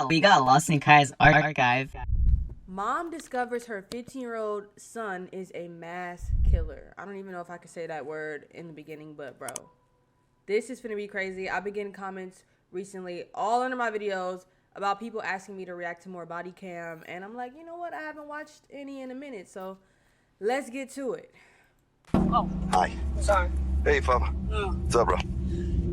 We got lost in Kyah's archive. Mom discovers her 15-year-old son is a mass killer. I don't even know if I could say that word in the beginning, but bro, this is finna be crazy. I've been getting comments recently all under my videos about people asking me to react to more body cam, and I'm like, you know what? I haven't watched any in a minute, so let's get to it. Oh. Hi. Sorry. Hey, Papa. What's up, bro?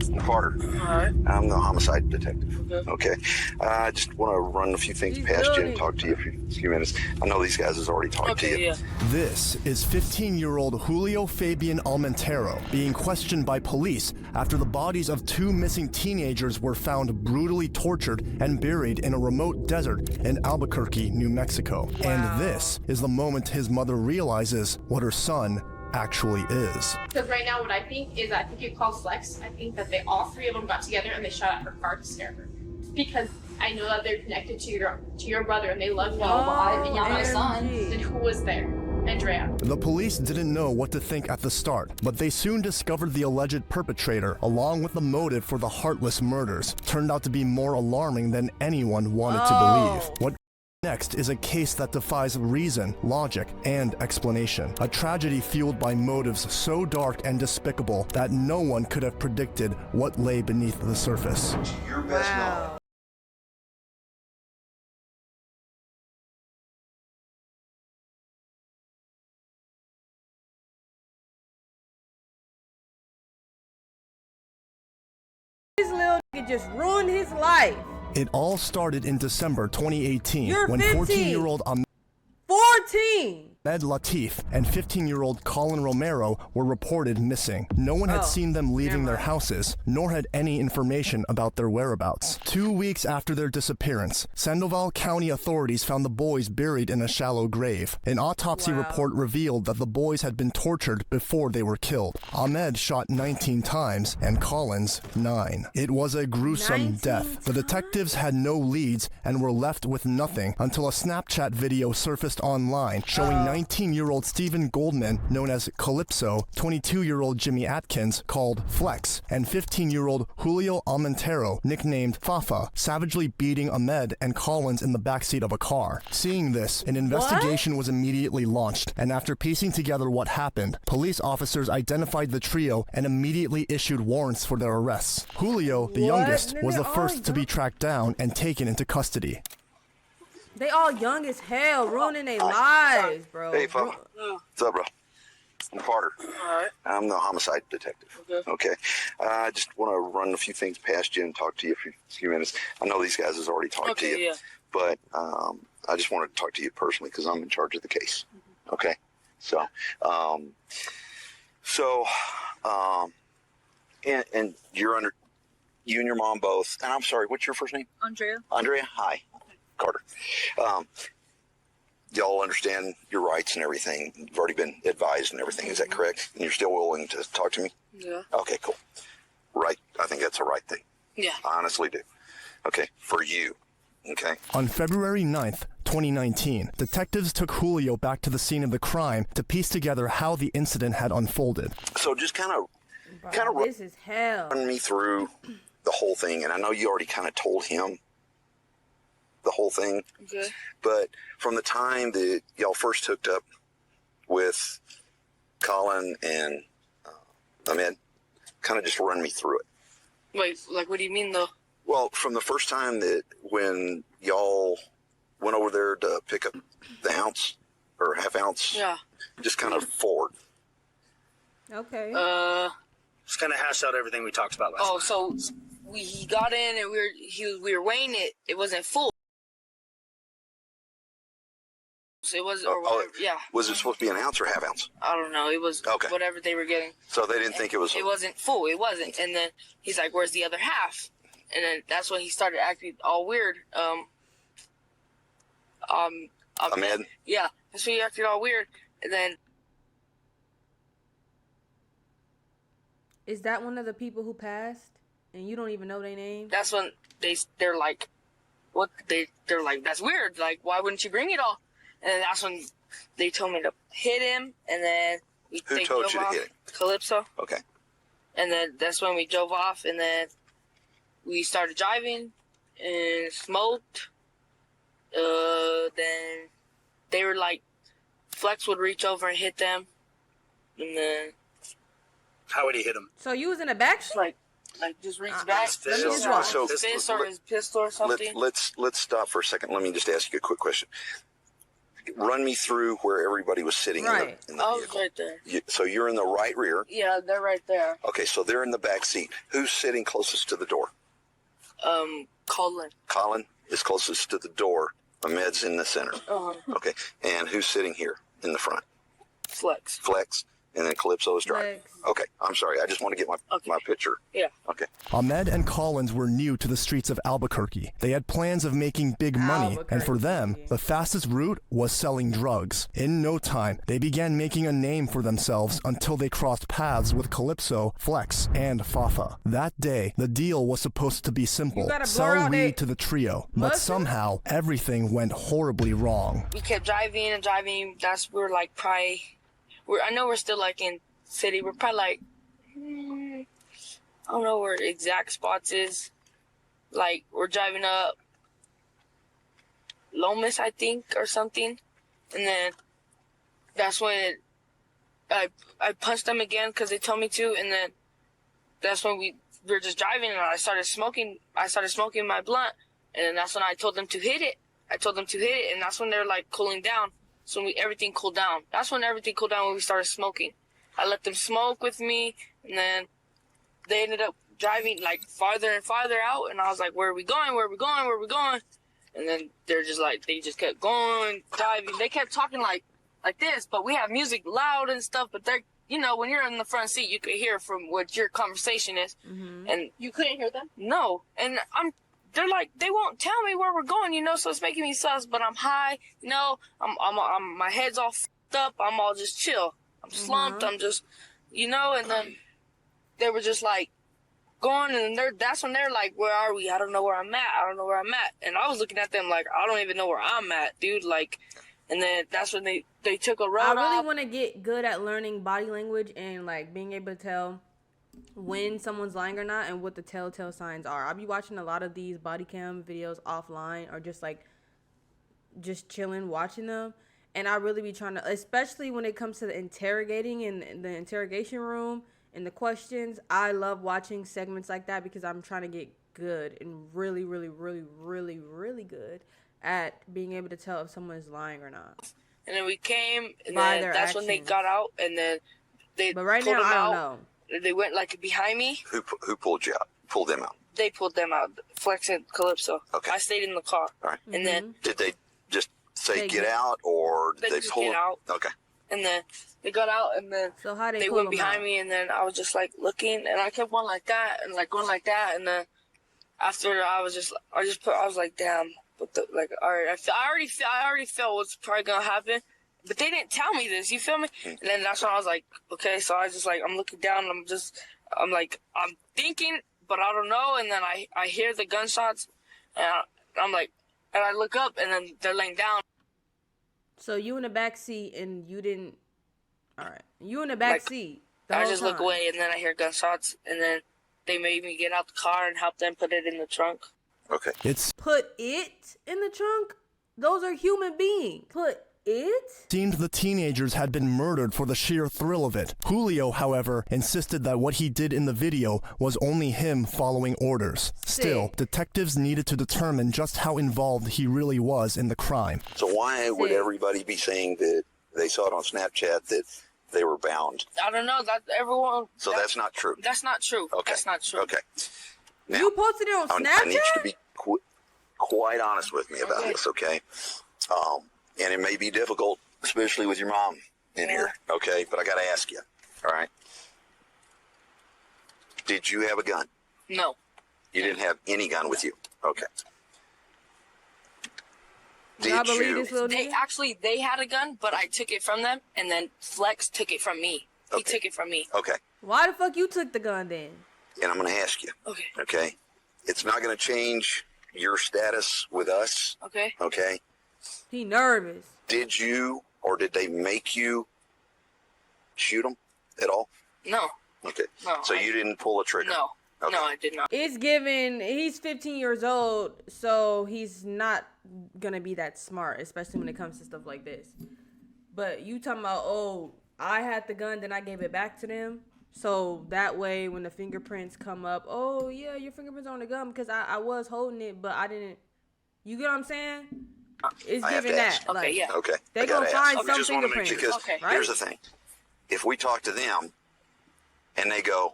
I'm Carter. Alright. I'm the homicide detective. Okay. I just want to run a few things He's past you building. and talk to you for a few minutes. I know these guys has already talked to you. Yeah. This is 15-year-old Julio Fabian Almentero being questioned by police after the bodies of two missing teenagers were found brutally tortured and buried in a remote desert in Albuquerque, New Mexico. Wow. And this is the moment his mother realizes what her son actually is. Because right now what I think is, I think it calls flex. I think that all three of them got together and they shot at her car to scare her. Because I know that they're connected to your brother and they love you. Oh, And my son. OMG. Then who was there? Andrea. The police didn't know what to think at the start, but they soon discovered the alleged perpetrator, along with the motive for the heartless murders. Turned out to be more alarming than anyone wanted to believe. What next is a case that defies reason, logic, and explanation. A tragedy fueled by motives so dark and despicable that no one could have predicted what lay beneath the surface. Your best knowledge. Wow. This little nigga just ruined his life. It all started in December 2018 You're when 15. 14-year-old 14. Ahmed Latif and 15-year-old Colin Romero were reported missing. No one had seen them leaving their houses, nor had any information about their whereabouts. 2 weeks after their disappearance, Sandoval County authorities found the boys buried in a shallow grave. An autopsy report revealed that the boys had been tortured before they were killed. Ahmed shot 19 times and Collins 9. It was a gruesome 19 death. The detectives had no leads and were left with nothing until a Snapchat video surfaced online showing 19-year-old Stephen Goldman, known as Calypso, 22-year-old Jimmy Atkins, called Flex, and 15-year-old Julio Almentero, nicknamed Fafa, savagely beating Ahmed and Collins in the backseat of a car. Seeing this, an investigation was immediately launched, and after piecing together what happened, police officers identified the trio and immediately issued warrants for their arrests. Julio, the youngest, was the first to be tracked down and taken into custody. They all young as hell, ruining their lives, bro. Hey, Papa. What's up, bro? I'm Carter. Alright. I'm the homicide detective. Okay. I just want to run a few things past you and talk to you for a few minutes. I know these guys has already talked to you. Yeah. But I just wanted to talk to you personally because I'm in charge of the case. Okay? So, and you're under, you and your mom both, and I'm sorry, what's your first name? Andrea. Andrea? Hi. Carter. Y'all understand your rights and everything. You've already been advised and everything. Is that correct? And you're still willing to talk to me? Yeah. Okay, cool. Right. I think that's the right thing. Yeah. I honestly do. Okay. For you. Okay. On February 9th, 2019, detectives took Julio back to the scene of the crime to piece together how the incident had unfolded. So just kind of This is hell. run me through the whole thing. And I know you already kind of told him the whole thing. Okay. But from the time that y'all first hooked up with Colin and Ahmed, kind of just run me through it. Wait, like, what do you mean, though? Well, from the first time that when y'all went over there to pick up the ounce or half ounce, Yeah. just kind of forward. Okay. Just kind of hash out everything we talked about last Oh, night. so he got in and we were weighing it. It wasn't full. So it was, or whatever. Yeah. Was it supposed to be an ounce or half ounce? I don't know. It was Okay. whatever they were getting. So they didn't think it was. It wasn't full. It wasn't. And then he's like, "Where's the other half?" And then that's when he started acting all weird. Ahmed? Yeah, that's when he acted all weird. And then Is that one of the people who passed and you don't even know their name? that's when they're like, "What?" They're like, "That's weird. Like, why wouldn't you bring it all?" And then that's when they told me to hit him. And then Who told you to off. hit him? Calypso. Okay. And then that's when we drove off, and then we started driving, and smoked. Then they were like, Flex would reach over and hit them, and then How would he hit him? So you was in the back seat? like just reach back. His Let me fist, just or watch. his So- His pistol? fist or his pistol or something. Let's stop for a second. Let me just ask you a quick question. Run me through where everybody was sitting Right. in the I was vehicle. right there. So you're in the right rear. Yeah, they're right there. Okay, so they're in the back seat. Who's sitting closest to the door? Colin. Colin is closest to the door. Ahmed's in the center. Okay, and who's sitting here in the front? Flex. Flex, and then Calypso is driving. Flex. Okay, I'm sorry. I just want to get my picture. Yeah. Okay. Ahmed and Collins were new to the streets of Albuquerque. They had plans of making big money, and for them, the fastest route was selling drugs. In no time, they began making a name for themselves until they crossed paths with Calypso, Flex, and Fafa. That day, the deal was supposed to be simple. gotta blur Sell out weed that to the trio. But mustache? somehow, everything went horribly wrong. We kept driving and driving. We're like probably, I know we're still like in city. We're probably like, I don't know where exact spots is. Like we're driving up Lomas, I think, or something. And then that's when I punched them again because they told me to. And then that's when we were just driving and I started smoking my blunt. And then that's when I told them to hit it. And that's when they're like cooling down. So everything cooled down. That's when everything cooled down when we started smoking. I let them smoke with me, and then they ended up driving like farther and farther out. And I was like, "Where are we going? Where are we going? Where are we going?" And then they just kept going, driving. They kept talking like this, but we have music loud and stuff. But they're, when you're in the front seat, you could hear from what your conversation is. And You couldn't hear them? no, and they're like, they won't tell me where we're going, so it's making me sus, but I'm high, I'm my head's all f***ed up, I'm all just chill. I'm slumped, I'm just, and then they were just like going, and that's when they're like, where are we? I don't know where I'm at. And I was looking at them like, I don't even know where I'm at, dude, like, and then that's when they took a road I really off. want to get good at learning body language and like being able to tell when someone's lying or not and what the telltale signs are. I'll be watching a lot of these body cam videos offline or just chilling watching them, and I really be trying to, especially when it comes to the interrogating and the interrogation room and the questions. I love watching segments like that because I'm trying to get good and really, really, really, really, really good at being able to tell if someone is lying or not. And then we came, and By then their that's when they actions. got out, and then they But right pulled now, them I out. don't know. They went like behind me. Who pulled you out? Pulled them out. They pulled them out, Flex and Calypso. Okay. I stayed in the car. All right. And then Did they just say They get get- out, or did They they just pull get them? out. Okay. and then they got out, and then So how they they pull went them behind out? me, and then I was just like looking, and I kept going like that, and like going like that, and then after I was like, damn, what the, like, all right, I already felt what's probably gonna happen, but they didn't tell me this, you feel me? And then that's when I was like, okay, so I just like, I'm looking down, and I'm thinking, but I don't know, and then I hear the gunshots, and I'm like, and I look up, and then they're laying down. So you in the back seat and you didn't. All right, you in the back Like, seat. The I whole just look time. away, and then I hear gunshots, and then they made me get out the car and help them put it in the trunk. Okay. It Put it in the trunk. Those are human beings. Put it. seemed the teenagers had been murdered for the sheer thrill of it. Julio, however, insisted that what he did in the video was only him following orders. Still, Sick. detectives needed to determine just how involved he really was in the crime. So why would See. everybody be saying that they saw it on Snapchat that they were bound? I don't know. That everyone. So that's not true. That's not true. Okay. That's not true. Okay. Now, You posted it on I need you to Snapchat. be quite honest with me about Okay. this, okay? And it may be difficult, especially with your mom in here, okay? But I got to ask you, all right? Did you have a gun? No. You didn't have any gun with you, okay? Y'all Did believe you? this little They nigga? had a gun, but I took it from them, and then Flex took it from me. He Okay. took it from me. Okay. Why the fuck you took the gun then? And I'm going to ask you, Okay. okay? It's not going to change your status with us, Okay. okay? He nervous. Did you or did they make you shoot them at all? No. Okay. No, So I- you didn't pull a trigger? No. Okay. No, I did not. It's given, he's 15 years old, so he's not gonna be that smart, especially when it comes to stuff like this. But you talking about, oh, I had the gun, then I gave it back to them. So that way, when the fingerprints come up, oh, yeah, your fingerprints are on the gun because I was holding it, but I didn't. You get what I'm saying? It's I have given to that. ask. Okay, Like, yeah. Okay. they're I going to gotta find ask. some just wanna make fingerprints. sure. Because Okay. right? here's the thing. If we talk to them and they go,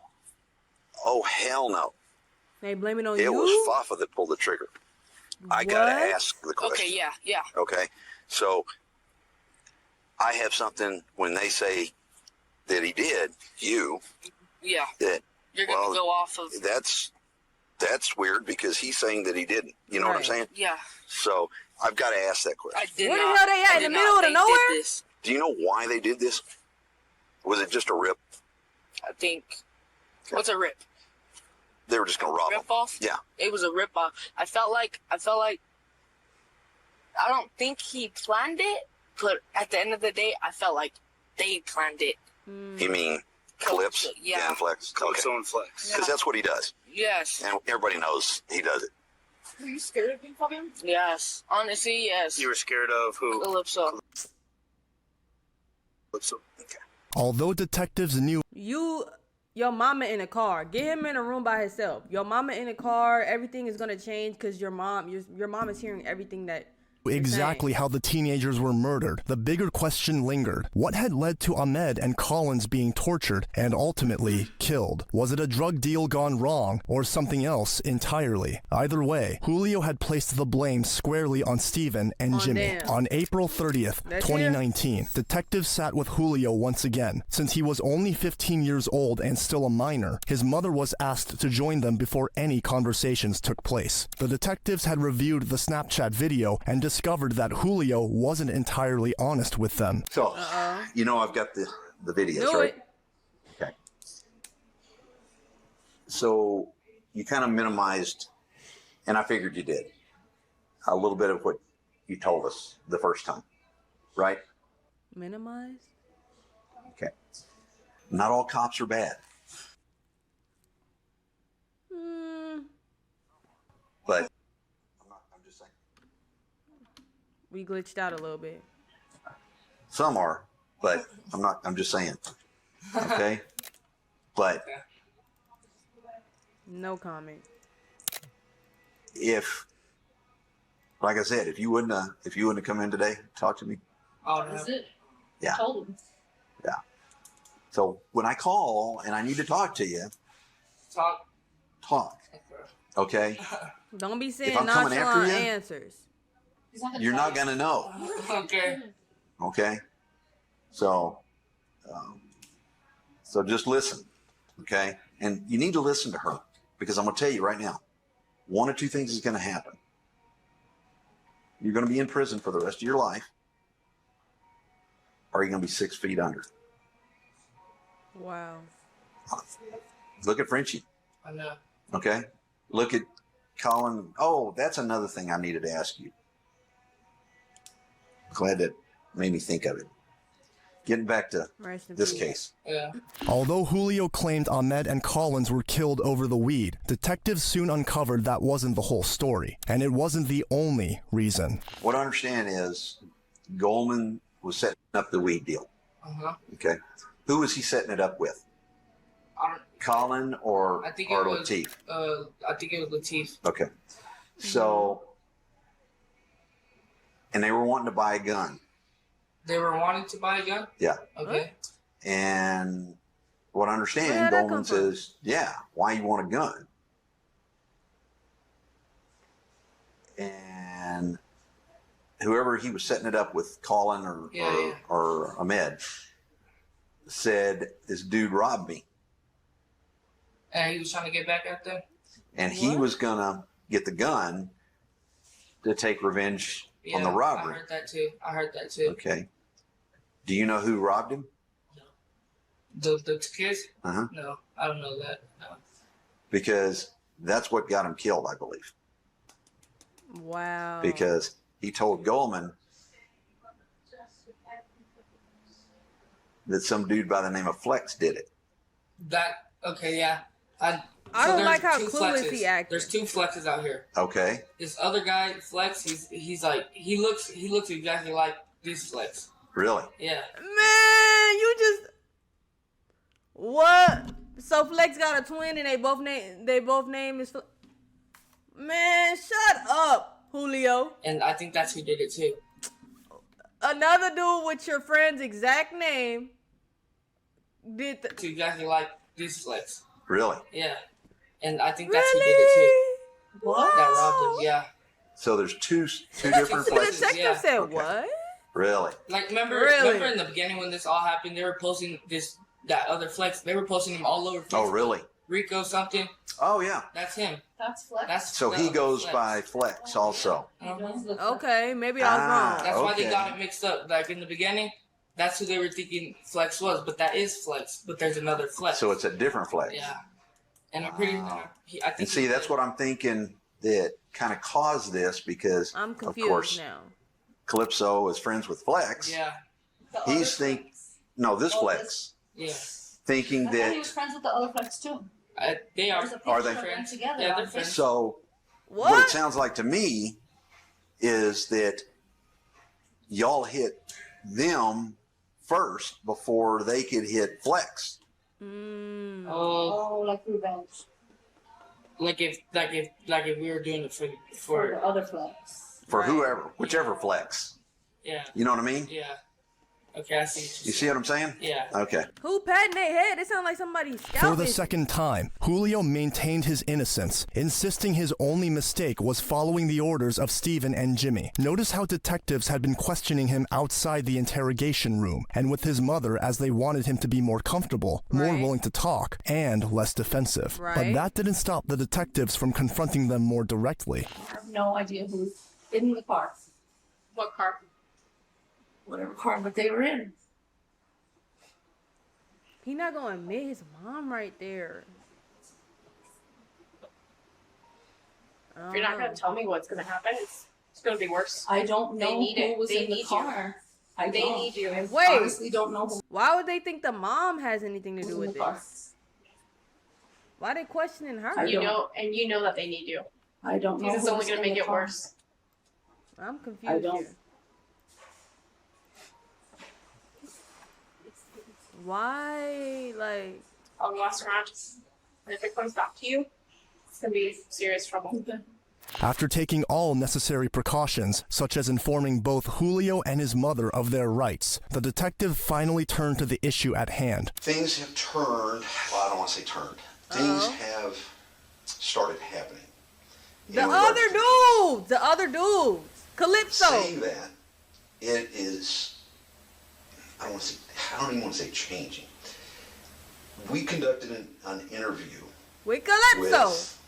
oh, hell no, They blame it on it you? was Fafa that pulled the trigger, I got to What? ask the question. Okay, yeah. Okay? So I have something when they say that he did, Yeah. that, You're going to well, go off of. that's weird because he's saying that he didn't. You know what I'm Right. saying? Yeah. So I've got to ask that question. I did Where the not. hell they at? I In the did middle not. of the They nowhere? did this. Do you know why they did this? Was it just a rip? I think. What's a rip? They were just going to rob him. Rip off? Yeah. It was a rip off. I felt like. I don't think he planned it, but at the end of the day, I felt like they planned it. You mean Calypso? Yeah. And Flex? Calypso and Flex. Because that's what he does. Yes. And everybody knows he does it. Were you scared of being fucking? Yes. Honestly, yes. You were scared of who? Calypso. Calypso. Okay. Although detectives knew Your mama in a car. Get him in a room by himself. Your mama in a car. Everything is gonna change because your mom is hearing everything that exactly how the teenagers were murdered, the bigger question lingered. What had led to Ahmed and Collins being tortured and ultimately killed? Was it a drug deal gone wrong or something else entirely? Either way, Julio had placed the blame squarely on Steven and On Jimmy. them. On April 30th, That's 2019, detectives sat with Julio once again. Since he was only 15 years old and still a minor, his mother was asked to join them before any conversations took place. The detectives had reviewed the Snapchat video and discovered that Julio wasn't entirely honest with them. So, you know, I've got the videos, do right? it. Okay. So you kind of minimized, and I figured you did, a little bit of what you told us the first time, right? Minimize. Okay. Not all cops are bad, but I'm just saying. We glitched out a little bit. Some are, but I'm just saying. Okay? But No comment. if, like I said, if you wouldn't have come in today, talk to me. Oh, that's it. Yeah. Told him. Yeah. So when I call and I need to talk to you, talk. Okay? Don't be saying I'm coming after nonchalant you- answers. You're not going to know. Okay. Okay? So just listen. Okay? And you need to listen to her because I'm going to tell you right now, one of two things is going to happen. You're going to be in prison for the rest of your life, or you're going to be 6 feet under. Wow. Look at Frenchie. I know. Okay? Look at Colin. Oh, that's another thing I needed to ask you. Glad that made me think of it. Getting back to Rest in this peace. case. Yeah. Although Julio claimed Ahmed and Collins were killed over the weed, detectives soon uncovered that wasn't the whole story, and it wasn't the only reason. What I understand is Goldman was setting up the weed deal. Okay? Who was he setting it up with? Colin or I think or it was Latif? I think it was Latif. Okay. So, and they were wanting to buy a gun. They were wanting to buy a gun. Yeah. Okay. And what I Where understand, did that come Goldman from? says, yeah, why you want a gun? And whoever he was setting it up with, Colin or Ahmed, said, this dude robbed me. And he was trying to get back at them. And he was going to get the gun to take revenge on the robbery. I heard that too. Okay. Do you know who robbed him? The kids? Uh-huh. No, I don't know that. No. Because that's what got him killed, I believe. Wow. Because he told Goldman that some dude by the name of Flex did it. Okay, yeah. I don't there's like how two clueless flexes. he acted. There's two flexes out here. Okay. This other guy, Flex, he's like he looks exactly like this Flex. Really? Yeah. Man, you just what? So Flex got a twin and they both name is Man, shut up, Julio. And I think that's who did it too. Another dude with your friend's exact name did It's exactly like this Flex. Really? Yeah. And I think that's who did it too. What? That robbed him, yeah. So there's two different The flexes. detective Yeah. said Okay. what? Really? Like remember in the beginning when this all happened, they were posting that other Flex, they were posting him all over Facebook. Oh, really? Rico something. Oh, yeah. That's him. That's Flex. That's So the he other goes Flex. by Flex also. Okay, maybe I was wrong. That's why they Okay. got it mixed up. Like in the beginning, that's who they were thinking Flex was, but that is Flex. But there's another Flex. So it's a different Flex. Yeah. And I'm pretty. I think. And see, that's what I'm thinking that kind of caused this because, I'm of confused course, now. Calypso is friends with Flex. Yeah. He's this Flex, Yeah. thinking I thought he that. was friends with the other Flex too. They are. There's a Are picture they? of them together. Yeah, on they're friends. Facebook. So what it What? sounds like to me is that y'all hit them first before they could hit Flex. Mm. Oh, Oh, like revenge like if we were doing it for for the other Flex. For Right. whichever Flex. yeah You know what I mean? yeah. Okay, I see. You see what I'm saying? Yeah. Okay. Who patting their head? It sounds like somebody For scalped the it. second time, Julio maintained his innocence, insisting his only mistake was following the orders of Steven and Jimmy. Notice how detectives had been questioning him outside the interrogation room and with his mother as they wanted him to be more comfortable, more Right. willing to talk, and less defensive. But Right. that didn't stop the detectives from confronting them more directly. I have no idea who's in the car. What car? Whatever car that they were in. He not gonna admit his mom right there. If you're not gonna tell me what's gonna happen, it's gonna be worse. I don't They know need who it. was They in the need you. car. I They don't. need you. I Wait. honestly don't know who Why would they think the mom has anything to was do in with the car. this? Why they questioning her? I You don't. know, and you know that they need you. I don't know. Because it's who only was gonna in make the it car. worse. I'm confused. I don't. Here. Why, like, I'll go ask around. And if it comes back to you, it's gonna be serious trouble. Okay. After taking all necessary precautions, such as informing both Julio and his mother of their rights, the detective finally turned to the issue at hand. Things have turned. Well, I don't want to say turned. Things have started happening. the In regards other to- dudes, the other dudes, Calypso. Saying that, it is. I don't even want to say changing. We conducted an interview With Calypso. with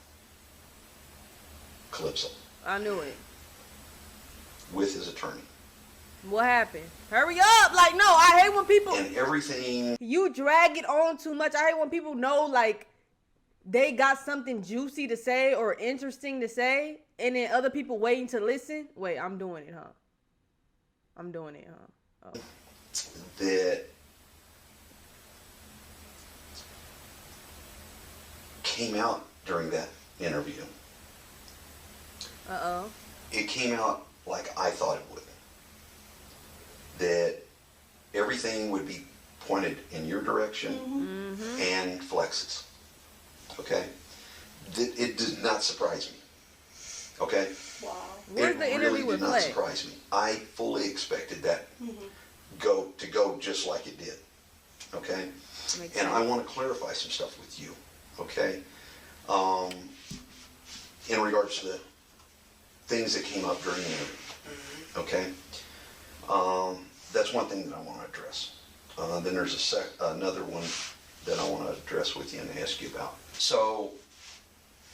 Calypso, I knew it. with his attorney, What happened? Hurry up! Like, no, I hate when people and everything. you drag it on too much. I hate when people know like they got something juicy to say or interesting to say, and then other people waiting to listen. Wait, I'm doing it, huh? I'm doing it, huh? Oh. That came out during that interview. Uh-oh. It came out like I thought it would. That everything would be pointed in your direction and Flex's. Okay? It did not surprise me. Okay? Wow. Where's It the interview really with did not Flex? surprise me. I fully expected that go just like it did. Okay? Makes And I sense. want to clarify some stuff with you. Okay? In regards to the things that came up during the interview. Okay? That's one thing that I want to address. Then there's another one that I want to address with you and ask you about. So,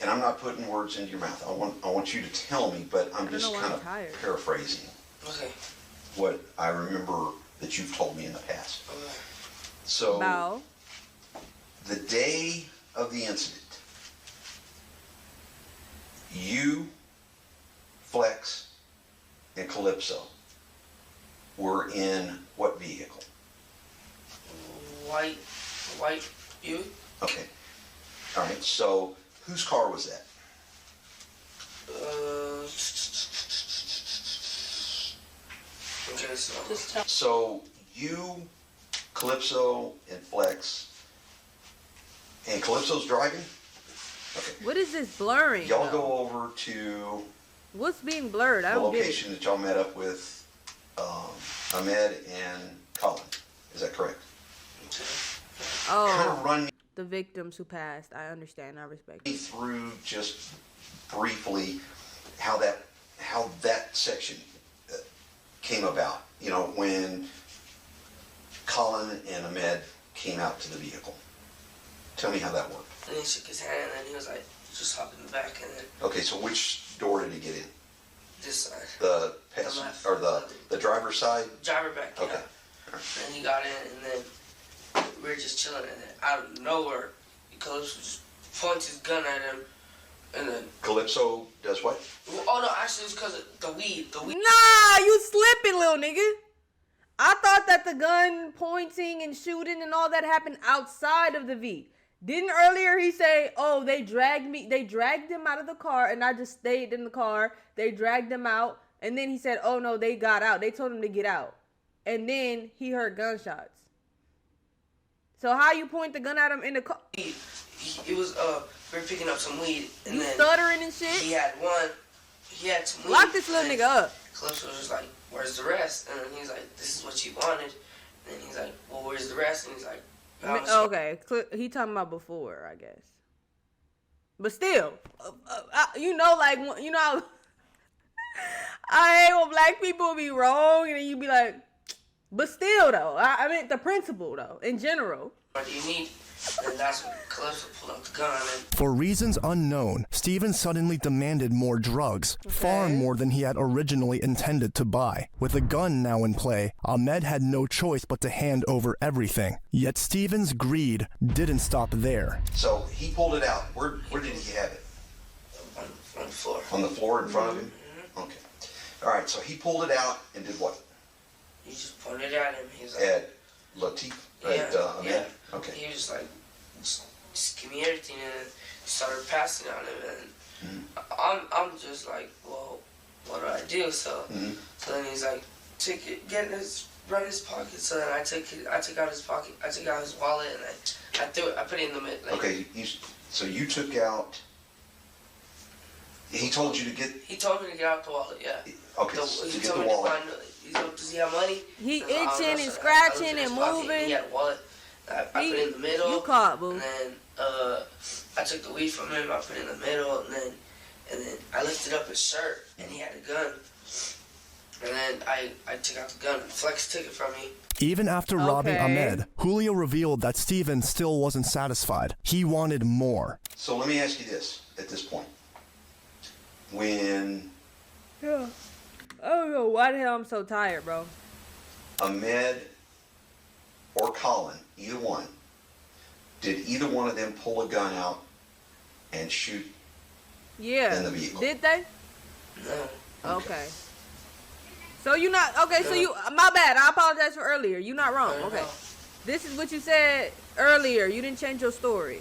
and I'm not putting words into your mouth. I want you to tell me, but I'm don't just know why kind I'm of tired. paraphrasing Okay. what I remember that you've told me in the past. So, Bow. the day of the incident, you, Flex, and Calypso were in what vehicle? White, you. Okay. All right, so whose car was that? Okay, so Just tell. So you, Calypso, and Flex, and Calypso's driving? Okay. What is this blurring? Y'all though? go over to What's being blurred? I the don't get it. location that y'all met up with Ahmed and Colin. Is that correct? Kind Oh, of run the victims who passed. I understand. I respect me it. through just briefly how that section came about. You know, when Colin and Ahmed came out to the vehicle. Tell me how that worked. and he shook his hand, and then he was like, just hop in the back, and then Okay, so which door did he get in? this side. The passenger or the driver's side? Driver back, yeah. Okay. And he got in, and then we were just chilling, and then out of nowhere, Calypso just points his gun at him, and then, Calypso does what? oh no, actually it's because of the weed. Nah, you slipping, little nigga. I thought that the gun pointing and shooting and all that happened outside of the V. Didn't earlier he say, oh, they dragged him out of the car and I just stayed in the car. They dragged him out. And then he said, oh no, they got out. They told him to get out. And then he heard gunshots. So how you point the gun at him in the car? It was, we were picking up some weed, and You then stuttering and shit? he had some weed. Lock this little and nigga up. Calypso was just like, where's the rest? And then he's like, this is what you wanted. And then he's like, well, where's the rest? And he's like, Okay, he talking about before, I guess. But still, you know, like, you know, I hate when black people be wrong and then you be like, but still though, I mean the principle though, in general. what do you need? And that's when Calypso pulled out the gun. And For reasons unknown, Steven suddenly demanded more drugs, far more than he had originally intended to buy. With a gun now in play, Ahmed had no choice but to hand over everything. Yet Steven's greed didn't stop there. So he pulled it out. Where did he have it? on the floor. On the floor in front of him? Okay. All right, so he pulled it out and did what? He just pointed at him. He was like, At Latif? At Ahmed? yeah. Okay. He was just like, just give me everything, and started passing on him. And I'm just like, well, what do I do? So, so then he's like, take it, get his right in his pocket. So then I took out his pocket, I took out his wallet, and I threw it, I put it in the mid. Like, Okay, so you took out, he told you to get, he told me to get out the wallet. Yeah. okay, He to get told the me to wallet. find. He's like, does he have money? He I don't know, itching and so I looked scratching in his and pocket, moving. He had a wallet. I put it in the middle. You caught, boo. And then I took the weed from him. I put it in the middle, and then I lifted up his shirt, and he had a gun. And then I took out the gun. Flex took it from me. Even after robbing Okay. Ahmed, Julio revealed that Steven still wasn't satisfied. He wanted more. So let me ask you this at this point. When Yeah. I don't know why the hell I'm so tired, bro. Ahmed or Colin, either one, did either one of them pull a gun out and shoot Yeah. in the vehicle? Did they? No. Okay. So you not okay? So you my bad. I apologize for earlier. You not wrong. I don't Okay. know. This is what you said earlier. You didn't change your story.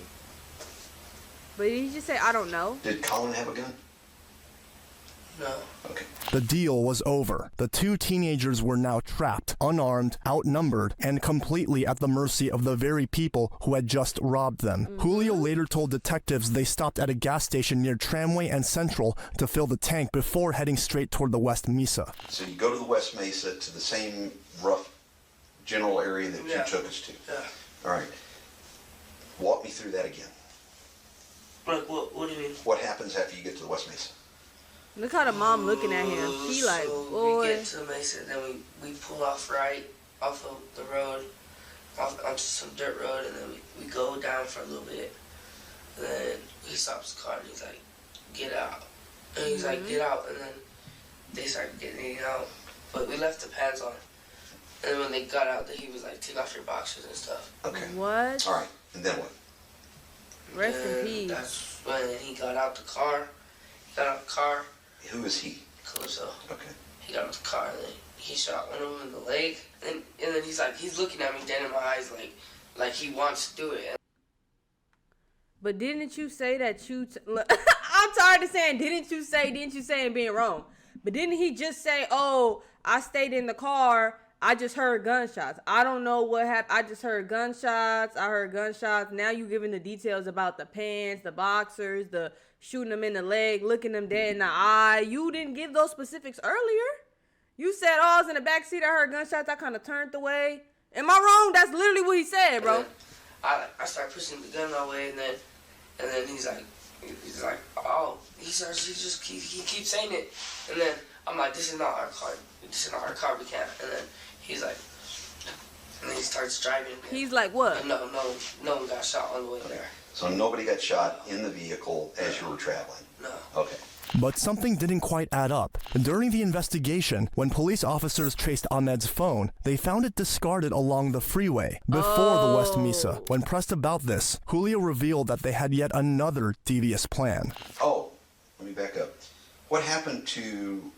But did you just say I don't know? Did Colin have a gun? No. Okay. The deal was over. The two teenagers were now trapped, unarmed, outnumbered, and completely at the mercy of the very people who had just robbed them. Julio later told detectives they stopped at a gas station near Tramway and Central to fill the tank before heading straight toward the West Mesa. So you go to the West Mesa, to the same rough general area that Yeah. you took us to. Yeah. All right. Walk me through that again. Like what do you mean? What happens after you get to the West Mesa? Look how the mom looking at him. She like, so boy. we get to the Mesa, then we pull off right off of the road, off onto some dirt road, and then we go down for a little bit. And then he stops the car and he's like, get out. And he's like, get out. And then they started getting out. But we left the pads on. And when they got out, he was like, take off your boxers and stuff. Okay. What? All right. And then what? Rest in And peace. that's when he got out the car. He got out the car, Who is he? Calypso. Okay. He got out the car and then he shot one of them in the leg. And then he's like, he's looking at me dead in my eyes like he wants to do it. But didn't you say that you... I'm tired of saying, didn't you say, and being wrong. But didn't he just say, oh, I stayed in the car, I just heard gunshots. I don't know what happened. I just heard gunshots. I heard gunshots. Now you giving the details about the pants, the boxers, the shooting them in the leg, looking them dead in the eye. You didn't give those specifics earlier. You said, oh, I was in the backseat, I heard gunshots, I kind of turned away. Am I wrong? That's literally what he said, bro. I started pushing the gun away, and then he's like, oh, he keeps saying it, and then I'm like, this is not our car, we can't, and then he's like, and then he starts driving. He's like, what? No one got shot on the way there. So nobody got shot in the vehicle as you were traveling? No. Okay. But something didn't quite add up. During the investigation, when police officers traced Ahmed's phone, they found it discarded along the freeway before the West Mesa. When pressed about this, Julio revealed that they had yet another devious plan. Oh, let me back up. What happened to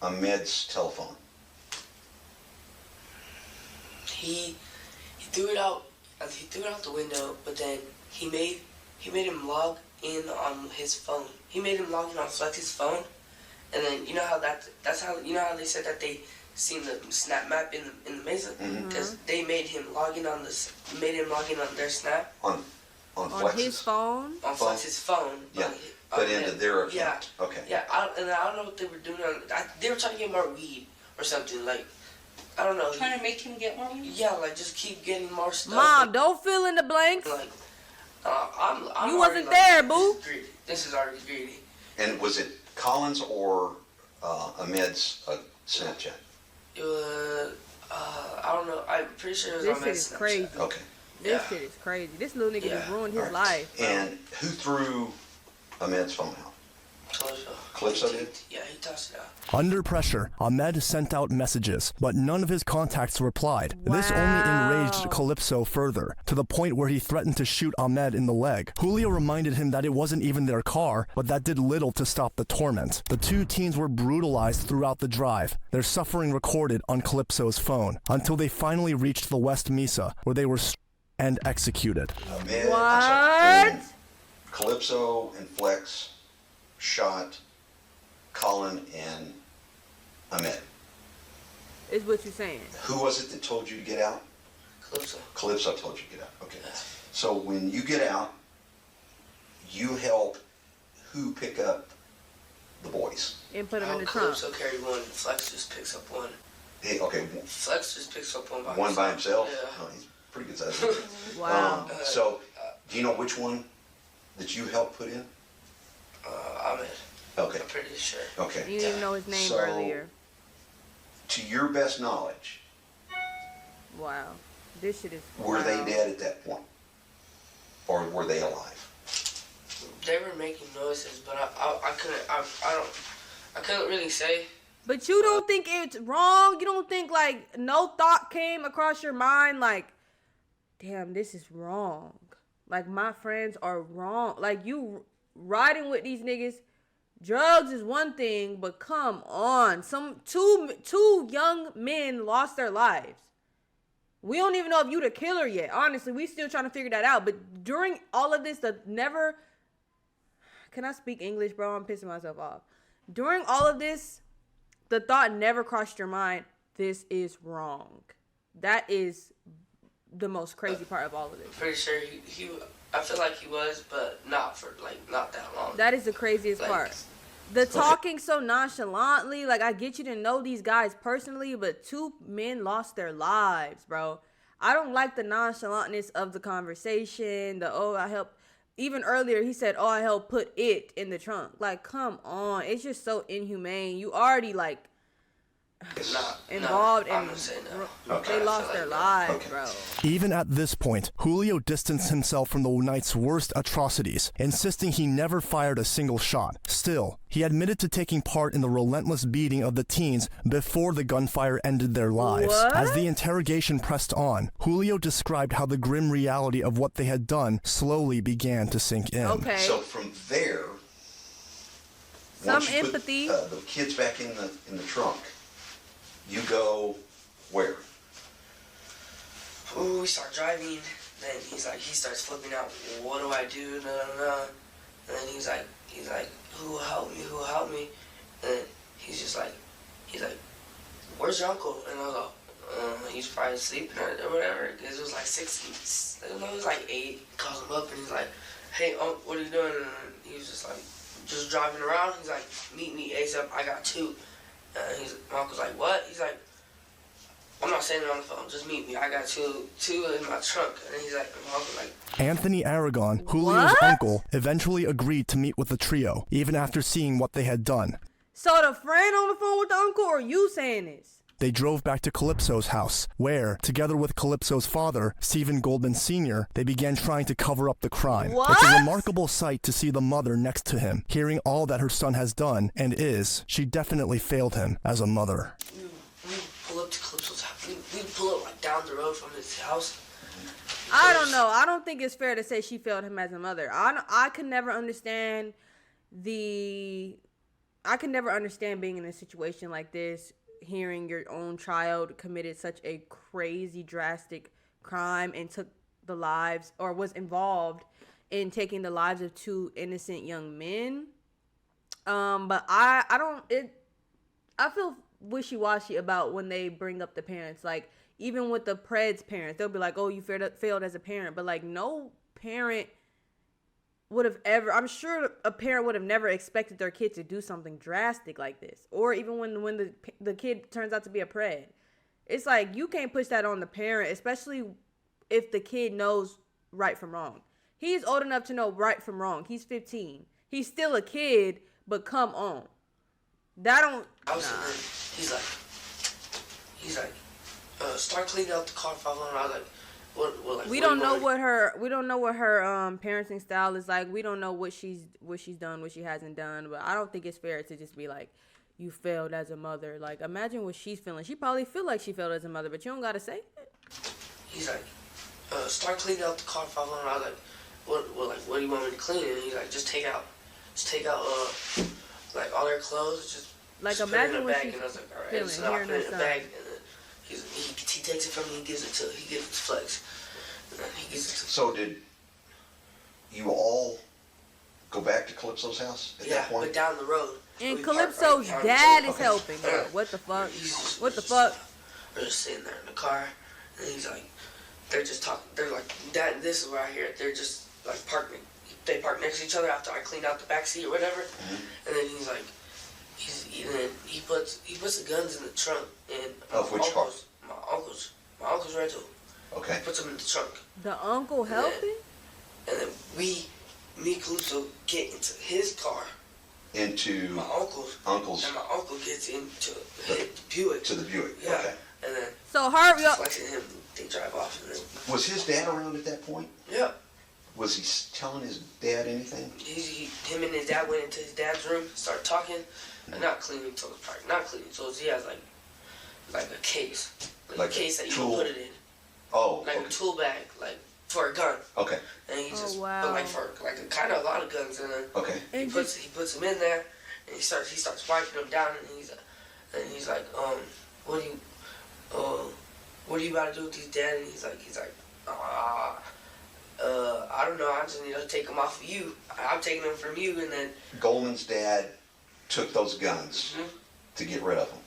Ahmed's telephone? He threw it out. He threw it out the window, but then he made him log in on his phone. He made him log in on Flex's phone, and then you know how that's how they said that they seen the snap map in the Mesa, because they made him log in on their snap On his phone. On Flex's phone. Yeah, but into their account. Yeah. Okay. Yeah, I don't know what they were doing. They were trying to get more weed or something, like, I don't know. Trying to make him get more weed? Yeah, like just keep getting more stuff. Mom, don't fill in the blanks. Like, I'm you wasn't like, there, boo. This is already greedy. And was it Collins or Ahmed's Snapchat? I don't know. I'm pretty sure it was This on shit Snapchat. is crazy. Okay. This shit is crazy. This little nigga just ruined his life. Bro. And who threw Ahmed's phone out? Calypso did? Yeah, he tossed it out. Under pressure, Ahmed sent out messages, but none of his contacts replied. Wow. This only enraged Calypso further, to the point where he threatened to shoot Ahmed in the leg. Julio reminded him that it wasn't even their car, but that did little to stop the torment. The two teens were brutalized throughout the drive, their suffering recorded on Calypso's phone, until they finally reached the West Mesa, where they were and executed. Ahmed, What? Calypso and Flex shot Colin and Ahmed. Is what you're saying. Who was it that told you to get out? Calypso. Calypso told you to get out. Okay. So when you get out, you help who pick up the boys? And put them in the trunk. Calypso carried one. Flex just picks up one. Hey, okay. Flex just picks up one by One by himself? Yeah. Oh, he's pretty good size. Wow. So, do you know which one that you helped put in? Ahmed. Okay. I'm pretty sure. Okay. You didn't even know his name So, earlier. To your best knowledge, Wow. This shit is. were they wow. dead at that point? Or were they alive? They were making noises, but I couldn't really say. But you don't think it's wrong? You don't think, like, no thought came across your mind, like, damn, this is wrong. Like, my friends are wrong. Like, you riding with these niggas, drugs is one thing, but come on. Two young men lost their lives. We don't even know if you the killer yet. Honestly, we still trying to figure that out. But during all of this, can I speak English, bro? I'm pissing myself off. During all of this, the thought never crossed your mind, this is wrong. That is the most crazy part of all of this. Pretty sure he I feel like he was, but not that long. That is the craziest part. The talking so nonchalantly, like, I get you to know these guys personally, but two men lost their lives, bro. I don't like the nonchalantness of the conversation. I helped. Even earlier, he said, I helped put it in the trunk. Like, come on. It's just so inhumane. You already, like, involved in. They lost their lives, bro. Even at this point, Julio distanced himself from the night's worst atrocities, insisting he never fired a single shot. Still, he admitted to taking part in the relentless beating of the teens before the gunfire ended their lives. What? As the interrogation pressed on, Julio described how the grim reality of what they had done slowly began to sink in. Okay. So from there, Some once you empathy. put the kids back in the trunk, you go where? Ooh, we start driving then he's like, he starts flipping out. What do I do? No. And then he's like, who will help me? Who will help me? And then he's like, where's your uncle? And I was like, he's probably sleeping or whatever. Cause it was like 6, it was like 8. Calls him up and he's like, hey, what are you doing? And he was just like, just driving around. He's like, meet me ASAP. I got 2. And my uncle's like, what? He's like, I'm not saying it on the phone. Just meet me. I got two in my trunk. And he's like, my uncle's like, Anthony Aragon, Julio's uncle, eventually agreed to meet with the trio, even after seeing what they had done. So the friend on the phone with the uncle, or you saying this? They drove back to Calypso's house, where, together with Calypso's father, Stephen Goldman Sr., they began trying to cover up the crime. What? It's a remarkable sight to see the mother next to him, hearing all that her son has done, and she definitely failed him as a mother. We pull up to Calypso's house. We pull up like down the road from his house. I don't know. I don't think it's fair to say she failed him as a mother. I could never understand being in a situation like this, hearing your own child committed such a crazy, drastic crime and took the lives, or was involved in taking the lives of 2 innocent young men. But I feel wishy-washy about when they bring up the parents. Like, even with the Pred's parents, they'll be like, oh, you failed as a parent. But like, no parent would have ever, I'm sure a parent would have never expected their kid to do something drastic like this. Or even when the kid turns out to be a Pred. It's like, you can't push that on the parent, especially if the kid knows right from wrong. He's old enough to know right from wrong. He's 15. He's still a kid, but come on. That don't. I was he's like, start cleaning out the car, Papa. And I was like, what like, we don't know what her parenting style is like. We don't know what she's done, what she hasn't done. But I don't think it's fair to just be like, you failed as a mother. Like, imagine what she's feeling. She probably feel like she failed as a mother, but you don't gotta say it. He's like, start cleaning out the car, Papa. And I was like, what do you want me to clean? And he's like, just take out like all their clothes, just imagine put what it in a bag. she's And I was like, all right, feeling, so I hearing put it her in a son. bag, and then he takes it from me, he gives it to Flex, and then he gives it to. So did you all go back to Calypso's house at that point? But down the road. And We Calypso's parked dad right is helping her. What the fuck? What the fuck? They're just sitting there in the car, and he's like, they're just talking. They're like, Dad, this is where I hear it. They're just like parking. They park next to each other after I cleaned out the back seat or whatever. Mm-hmm. And then he's like, he puts the guns in the trunk. And Of which car? My uncle's rental. Okay. Puts them in the trunk. The uncle helping? And then me and Calypso get into his car. Into my uncle's. And my uncle gets into the Buick. To the Buick. Yeah. Okay. And then so hurry up. Flex and him, they drive off. And then, was his dad around at that point? Yeah. Was he telling his dad anything? Him and his dad went into his dad's room, started talking, and not cleaning tools. Not cleaning tools. He has like a case, like a case that you can put it in. Oh. Like a tool bag, like for a gun. Okay. And he just, wow. but like for like a lot of guns, and then he puts them in there, and he starts wiping them down, and he's like, what do you about to do with these, Dad? And he's like, I don't know. I just need to take them off of you. I'm taking them from you, and then Goldman's dad took those guns to get rid of them.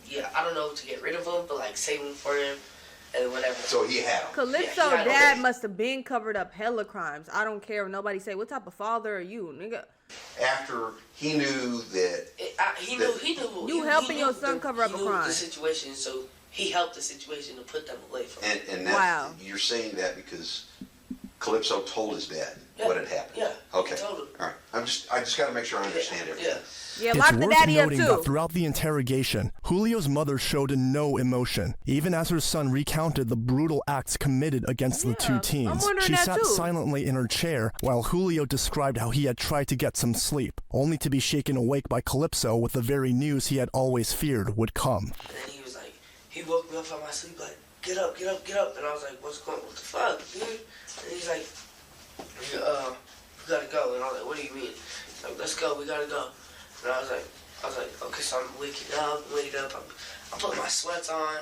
Yeah, I don't know to get rid of them, but like save them for him and whatever. So he had them. Calypso dad must have been covered up hella crimes. I don't care if nobody say, what type of father are you, nigga? After he knew that he knew you helping your son cover up a crime. The situation, so he helped the situation to put them away from him. And that, you're saying that because Calypso told his dad what had happened. Yeah. Okay. He told him. All right. I just got to make sure I understand everything. Yeah, It's lock the worth daddy up noting too. that throughout the interrogation, Julio's mother showed no emotion, even as her son recounted the brutal acts committed against the two teens. She sat silently in her chair while Julio described how he had tried to get some sleep, only to be shaken awake by Calypso with the very news he had always feared would come. And then he was like, he woke me up from my sleep like, get up. And I was like, what the fuck, dude? And he's like, we gotta go. And I was like, what do you mean? He's like, let's go, we gotta go. And I was like, okay, so I'm waking up. I put my sweats on,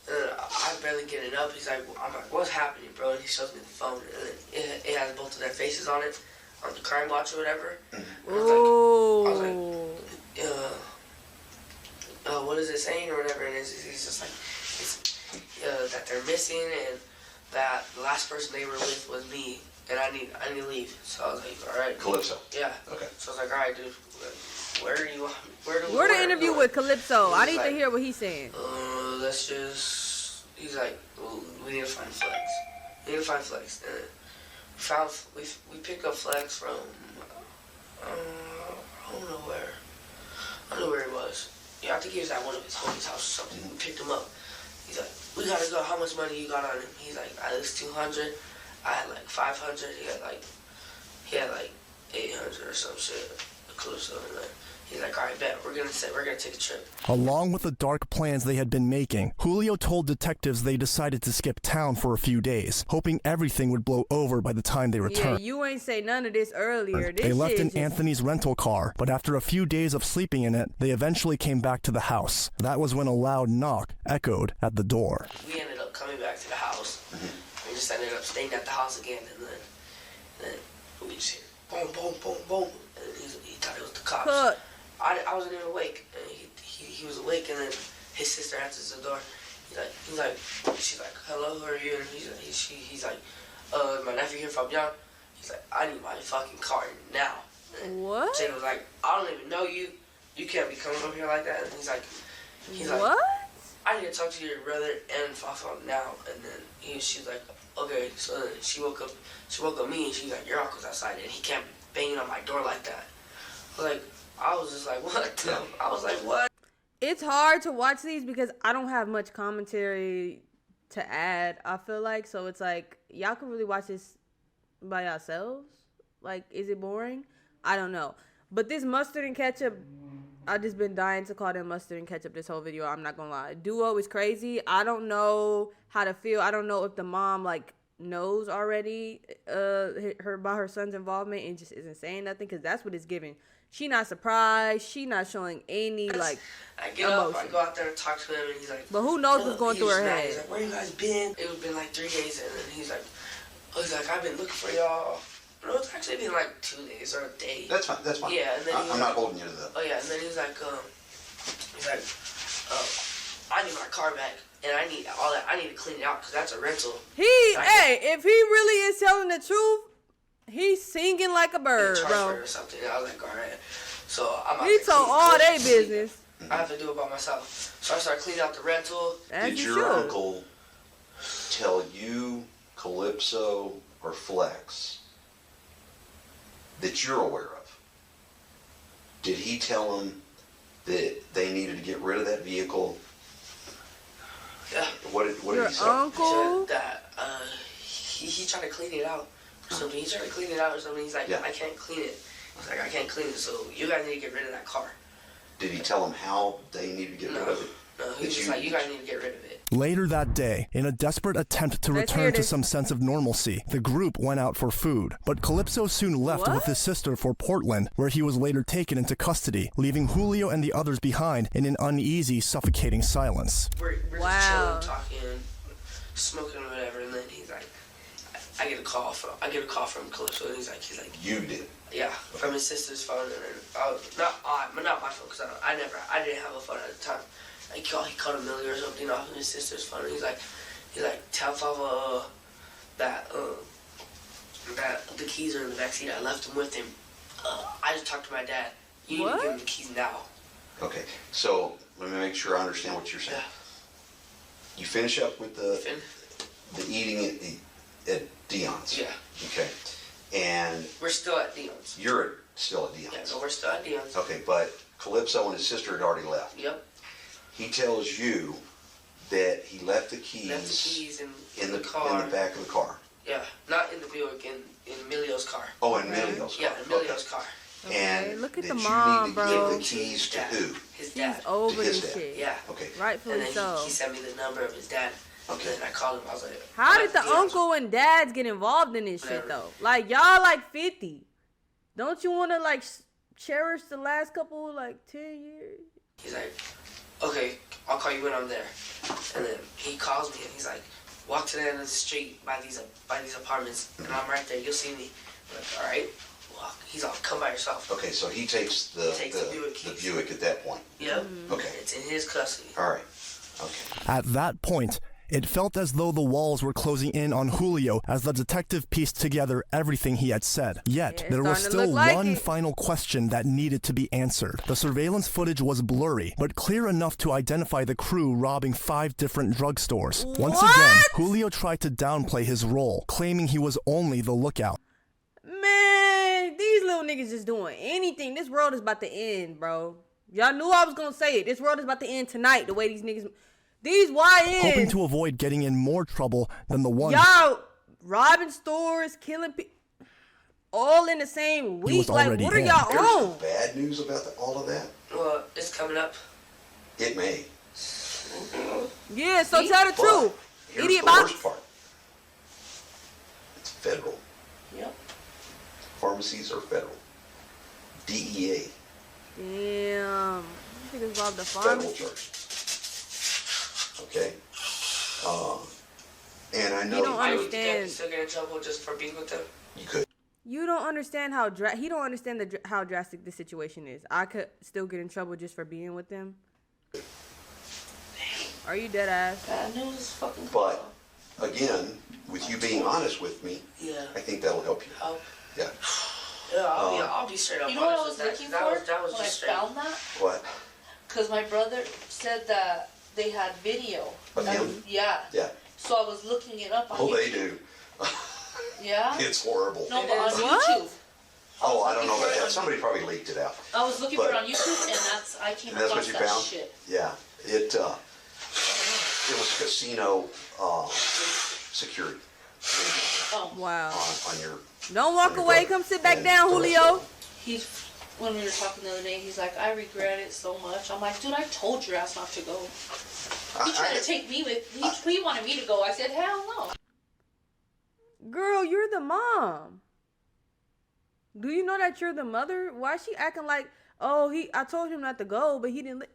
And I barely get it up. He's like, I'm like, what's happening, bro? And he shows me the phone, and it has both of their faces on it, on the crime watch or whatever. And I was like, what is it saying or whatever? And he's just like, that they're missing and that the last person they were with was me, and I need to leave. So I was like, all right. Calypso. Yeah. Okay. So I was like, all right, dude. Where are you? We're the interview with Calypso. I need to hear what he's saying. Let's just. He's like, well, we need to find Flex. We need to find Flex. And we picked up Flex from I don't know where. I don't know where he was. Yeah, I think he was at one of his homies' house or something. We picked him up. He's like, we gotta go. How much money you got on him? He's like, at least 200. I had like 500. He had like 800 or some shit. Calypso, and then he's like, all right, bet, we're gonna take a trip. Along with the dark plans they had been making, Julio told detectives they decided to skip town for a few days, hoping everything would blow over by the time they returned. Yeah, you ain't say none of this earlier. They left in Anthony's rental car, but after a few days of sleeping in it, they eventually came back to the house. That was when a loud knock echoed at the door. We ended up coming back to the house. We just ended up staying at the house again, and then we just hear boom, boom, boom, boom. And he thought it was the cops. I wasn't even awake. And he was awake, and then his sister answers the door. She's like, hello, who are you? And he's like, my nephew here from Young. He's like, I need my fucking car now. And what? Jane was like, I don't even know you. You can't be coming over here like that. And he's like, what? I need to talk to your brother and Fafa now. And then she's like, okay. So then she woke up me, and she's like, your uncle's outside, and he can't be banging on my door like that. Like, I was just like, what? I was like, what? It's hard to watch these because I don't have much commentary to add, I feel like. So it's like, y'all can really watch this by yourselves. Like, is it boring? I don't know. But this mustard and ketchup, I just been dying to call them mustard and ketchup this whole video. I'm not gonna lie. Duo is crazy. I don't know how to feel. I don't know if the mom, like, knows already about her son's involvement and just isn't saying nothing, because that's what it's giving. She not surprised. She not showing any, like, I get up, I go out there and talk to him, and he's like, but who knows what's going through her head? He's like, where you guys been? It was been like 3 days, and then he's like, I've been looking for y'all. No, it's actually been like 2 days or a day. That's fine. Yeah, and then I'm not holding you to that. Oh yeah, and then he's like, I need my car back, and I need all that. I need to clean it out because that's a rental. If he really is telling the truth, he's singing like a bird, bro. Or something. And I was like, all right. So he told all their business. I have to do it by myself. So I started cleaning out the rental. Did your uncle tell you, Calypso, or Flex that you're aware of? Did he tell them that they needed to get rid of that vehicle? Yeah. What did he say? Uncle? He said that he tried to clean it out or something. He's like, I can't clean it. He's like, I can't clean it, so you guys need to get rid of that car. Did he tell them how they need to get rid of it? No, he was just like, you guys need to get rid of it. Later that day, in a desperate attempt to return to some sense of normalcy, the group went out for food. But Calypso soon left with his sister for Portland, where he was later taken into custody, leaving Julio and the others behind in an uneasy, suffocating silence. We're just chilling, talking, smoking or whatever, and then he's like, I get a call from Calypso, and he's like, you did? Yeah, from his sister's phone, and then not my phone, because I didn't have a phone at the time. He called Amelia or something off of his sister's phone. And he's like, tell Fava that the keys are in the backseat. I left them with him. I just talked to my dad. You need to give him the keys now. Okay, so let me make sure I understand what you're saying. Yeah. You finish up with the eating at Dion's. Yeah. Okay, and we're still at Dion's. You're still at Dion's. Yeah, so we're still at Dion's. Okay, but Calypso and his sister had already left. Yep. He tells you that he left the keys in the car. In the back of the car. Yeah, not in the Buick, in Emilio's car. Oh, in Emilio's car. Yeah, Emilio's car. And look at that the mom, you need to bro. give the keys to who? His dad. He's over this shit. Yeah. Okay. Rightfully and then so. He sent me the number of his dad. Okay. And then I called him. I was like, how did the uncle and dads get involved in this shit though? Like, y'all like 50. Don't you want to like cherish the last couple like 10 years? He's like, okay, I'll call you when I'm there. And then he calls me and he's like, walk to the end of the street by these apartments, and I'm right there. You'll see me. I'm like, all right. Walk. He's all, come by yourself. Okay, so he takes the Buick at that point. Yep. Okay. It's in his custody. All right. Okay. At that point, it felt as though the walls were closing in on Julio as the detective pieced together everything he had said. Yet, Yeah, there was starting to still look like one it. final question that needed to be answered. The surveillance footage was blurry, but clear enough to identify the crew robbing 5 different drugstores. Once again, Julio tried to downplay his role, claiming he was only the lookout. Man, these little niggas just doing anything. This world is about to end, bro. Y'all knew I was gonna say it. This world is about to end tonight. The way these niggas, these YNs, Hoping to avoid getting in more trouble than the one y'all robbing stores, killing people, all in the same he was week. Like, already what are in. y'all There's on? bad news about all of that. Well, it's coming up. It may. Yeah, so tell the But truth, here's idiot the box. worst part. It's federal. Yep. Pharmacies are federal. DEA. Damn, you niggas robbed the Federal pharmacy. charge. Okay. And I know You don't I would understand. still get in trouble just for being with them. you could. You don't understand how he don't understand how drastic the situation is. I could still get in trouble just for being with them. Are you dead ass? Bad news is fucking. But again, with you being honest with me, Yeah. I think that'll help you. Help. Yeah. Yeah, I'll be straight up. You know what I honest was with looking that, 'cause for that was when I just straight. found that? What? Because my brother said that they had video. Of him? Yeah. Yeah. So I was looking it up on Oh, YouTube. they do. Yeah? It's horrible. No, but on What? YouTube. Oh, I don't know about that. Somebody probably leaked it out. I was looking But- for it on YouTube, and I came And that's what across you that found? shit. Yeah. It was casino security Oh, Wow. on your. Don't walk on your away. brother. Come sit back And down, the rest Julio. of them. when we were talking the other day, he's like, I regret it so much. I'm like, dude, I told your ass not to go. He tried to take me with, he wanted me to go. I said, hell no. Girl, you're the mom. Do you know that you're the mother? Why is she acting like, oh, I told him not to go, but he didn't.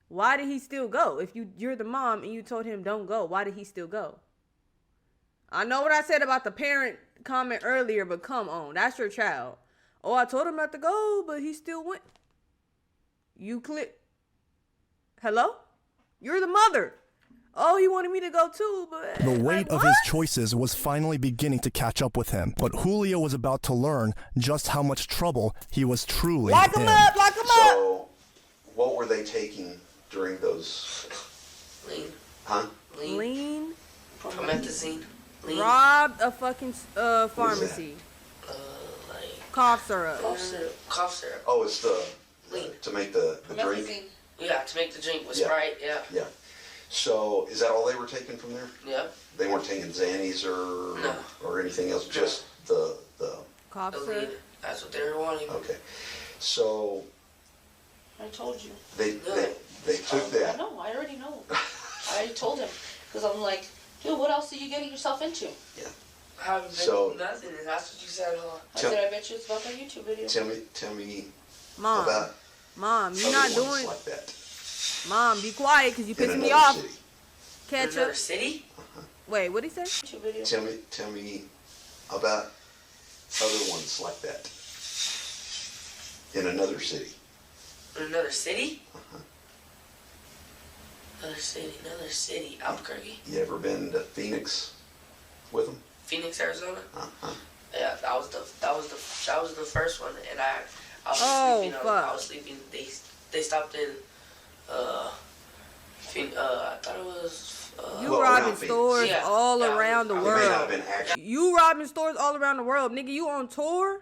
Why did he still go? If you're the mom and you told him don't go, why did he still go? I know what I said about the parent comment earlier, but come on, that's your child. Oh, I told him not to go, but he still went. You click. Hello? You're the mother. Oh, he wanted me to go too, but... The weight like, of his choices was finally beginning to catch up with him, but Julio was about to learn just how much trouble he was truly Lock him in. up, lock him up. So, what were they taking during those? Lean. Huh? Lean. Promethazine. Lean. Robbed a fucking pharmacy. Like Cough syrup. cough syrup. Cough syrup. Oh, it's Lean. to make the drink. Promethazine. Yeah, to make the drink with Yeah. Sprite. Yeah. Yeah. So, is that all they were taking from there? Yeah. They weren't taking Xannies No. or anything else. Just the. Cough The lean. syrup. That's what they were wanting. Okay. So I told you. they took I that. know, I already know. I already told him. Because I'm like, dude, what else are you getting yourself into? I haven't been So- nothing. And that's what you said, huh? I Tell- said, I bet you it's about that YouTube video. Tell me Mom. about Mom, you're other not ones doing... like that Mom, be quiet because you in pissing me another off. city. In Catch another up. city? Wait, what'd he say? YouTube video. Tell me about other ones like that in another city. In another city? Another city. Albuquerque. You ever been to Phoenix with them? Phoenix, Arizona? Uh-huh. Yeah, that was the first one, and I was Oh, sleeping. fuck. I was sleeping. They stopped in. I thought it was. You Well, robbing around Phoenix. stores Yeah, all yeah, around the I It may not have world. been actually. You robbing stores all around the world. Nigga, you on tour?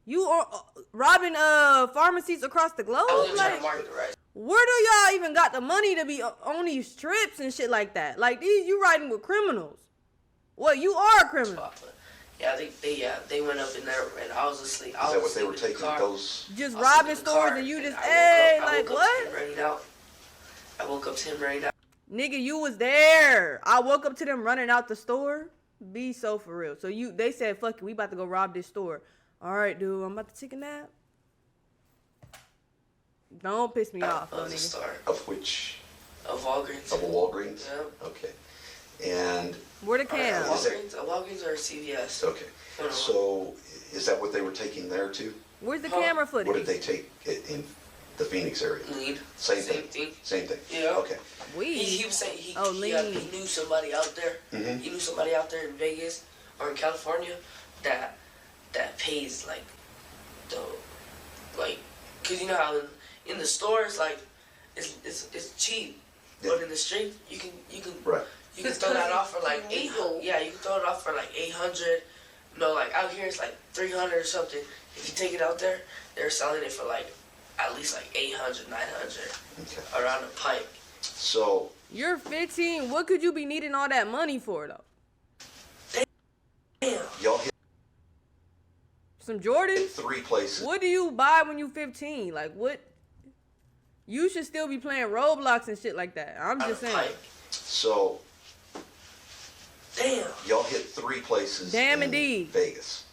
You are robbing pharmacies across the globe? I was trying Like, to market it right. where do y'all even got the money to be on these trips and shit like that? Like, you riding with criminals. Well, you are a criminal. Yeah, they went up in there, and I was asleep. Is that what they were taking? Those. Just I was robbing in the stores car, and you just, I hey, woke up- I like woke up to what? him running out. I woke up to him running out. Nigga, you was there. I woke up to them running out the store. Be so for real. So they said, fuck it, we about to go rob this store. All right, dude, I'm about to take a nap. Don't piss me off, though, Of the nigga. store. Of which. Of Walgreens. Of a Walgreens? Yeah. Okay. And Where the cams? Walgreens or CVS. okay. So is that what they were taking there too? Where's the camera footage? What did they take in the Phoenix area? Lead. Same thing. Same thing. Yeah. Okay. Weed. He was saying he knew somebody out there. Mm-hmm. He knew somebody out there in Vegas or in California that pays like cause you know how in the stores like it's cheap, but in the street you can Right. you can throw that off for like 800. Yeah, you can throw it off for like 800. No, like out here it's like 300 or something. If you take it out there, they're selling it for like at least like 800, 900 Okay. around a pipe. So You're 15. What could you be needing all that money for though? Damn. y'all hit Some Jordans? 3 places. What do you buy when you 15? Like what? You should still be playing Roblox and shit like that. I'm just saying. Pipe. So Damn. y'all hit 3 places Damn in indeed. Vegas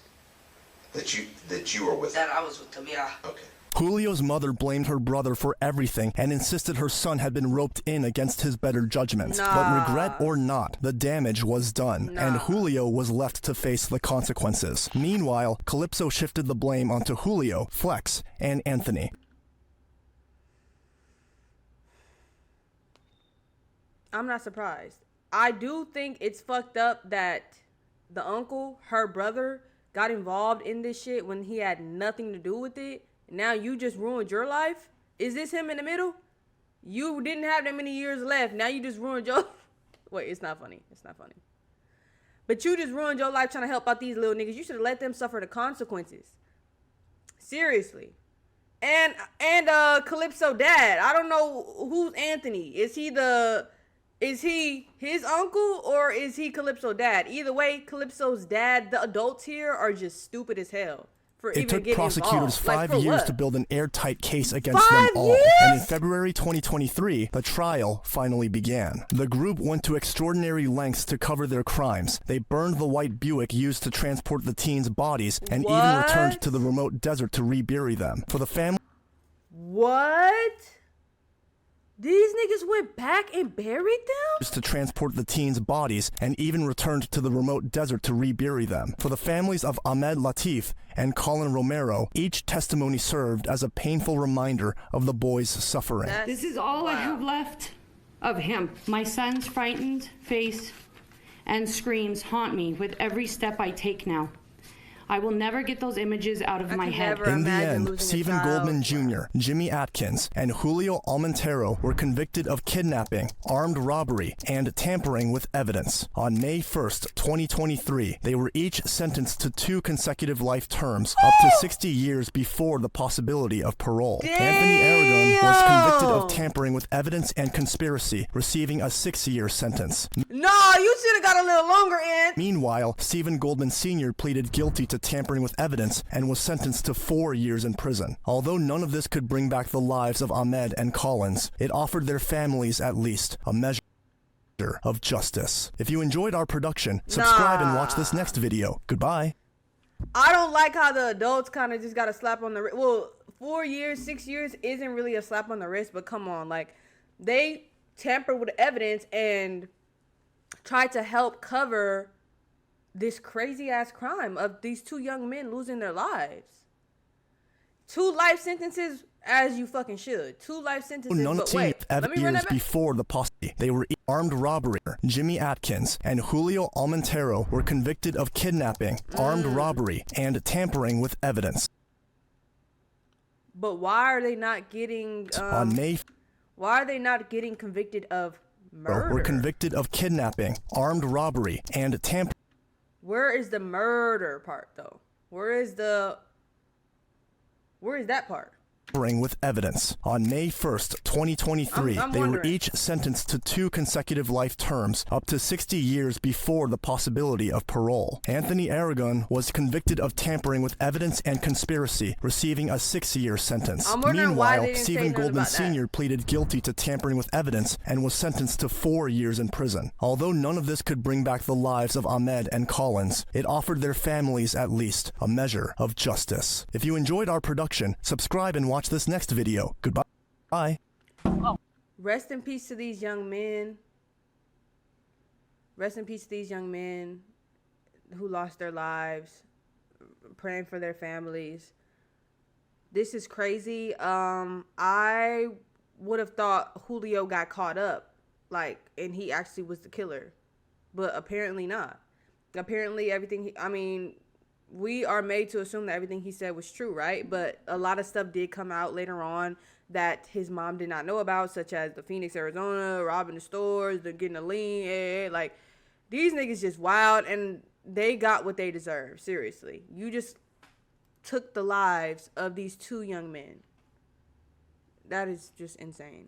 that you were with. That I was with them, yeah. Okay. Julio's mother blamed her brother for everything and insisted her son had been roped in against his better judgment. Nah. But regret or not, the damage was done, and Nah. Julio was left to face the consequences. Meanwhile, Calypso shifted the blame onto Julio, Flex, and Anthony. I'm not surprised. I do think it's fucked up that the uncle, her brother, got involved in this shit when he had nothing to do with it. Now you just ruined your life? Is this him in the middle? You didn't have that many years left. Now you just ruined your... Wait, it's not funny. It's not funny. But you just ruined your life trying to help out these little niggas. You should have let them suffer the consequences. Seriously. And Calypso dad. I don't know who's Anthony. Is he his uncle or is he Calypso dad? Either way, Calypso's dad, the adults here are just stupid as hell. It took prosecutors 5 years to build an airtight case against 5 them all. years? And in February 2023, the trial finally began. The group went to extraordinary lengths to cover their crimes. They burned the white Buick used to transport the teens' bodies and even returned to the remote desert to rebury them. For the family... What? These niggas went back and buried them? To transport the teens' bodies and even returned to the remote desert to rebury them. For the families of Ahmed Latif and Colin Romero, each testimony served as a painful reminder of the boys' suffering. This is all I have left of him. My son's frightened face and screams haunt me with every step I take now. I will never get those images out of my head. In the end, Stephen Goldman Jr., Jimmy Atkins, and Julio Almontero were convicted of kidnapping, armed robbery, and tampering with evidence. On May 1st, 2023, they were each sentenced to 2 consecutive life terms, up to 60 years before the possibility of parole. Damn! Anthony Aragon was convicted of tampering with evidence and conspiracy, receiving a 6-year sentence. No, you should have got a little longer in. Meanwhile, Stephen Goldman Sr. pleaded guilty to tampering with evidence and was sentenced to 4 years in prison. Although none of this could bring back the lives of Ahmed and Collins, it offered their families at least a measure of justice. If you enjoyed our production, subscribe and watch this next video. Goodbye. I don't like how the adults kind of just got a slap on the wrist. Well, 4 years, 6 years isn't really a slap on the wrist, but come on, like they tampered with evidence and tried to help cover this crazy ass crime of these 2 young men losing their lives. 2 life sentences, as you fucking should. 2 life sentences. None But wait, let me run years that back. before the possibility. They were armed robbery. Jimmy Atkins and Julio Almontero were convicted of kidnapping, armed robbery, and tampering with evidence. But why are they not getting? On May. Why are they not getting convicted of murder? Were convicted of kidnapping, armed robbery, and tampering. Where is the murder part though? Where is that part? With evidence. On May 1st, 2023, they were each sentenced to 2 consecutive life terms, up to 60 years before the possibility of parole. Anthony Aragon was convicted of tampering with evidence and conspiracy, receiving a 6-year sentence. Meanwhile, Stephen Goldman Sr. pleaded guilty to tampering with evidence and was sentenced to 4 years in prison. Although none of this could bring back the lives of Ahmed and Collins, it offered their families at least a measure of justice. If you enjoyed our production, subscribe and watch this next video. Goodbye. Bye. Oh, Rest in peace to these young men. Rest in peace to these young men who lost their lives. Praying for their families. This is crazy. I would have thought Julio got caught up, like, and he actually was the killer, but apparently not. Apparently everything, we are made to assume that everything he said was true, right? But a lot of stuff did come out later on that his mom did not know about, such as the Phoenix, Arizona, robbing the stores, the getting a lien, like, these niggas just wild, and they got what they deserve, seriously. You just took the lives of these two young men. That is just insane.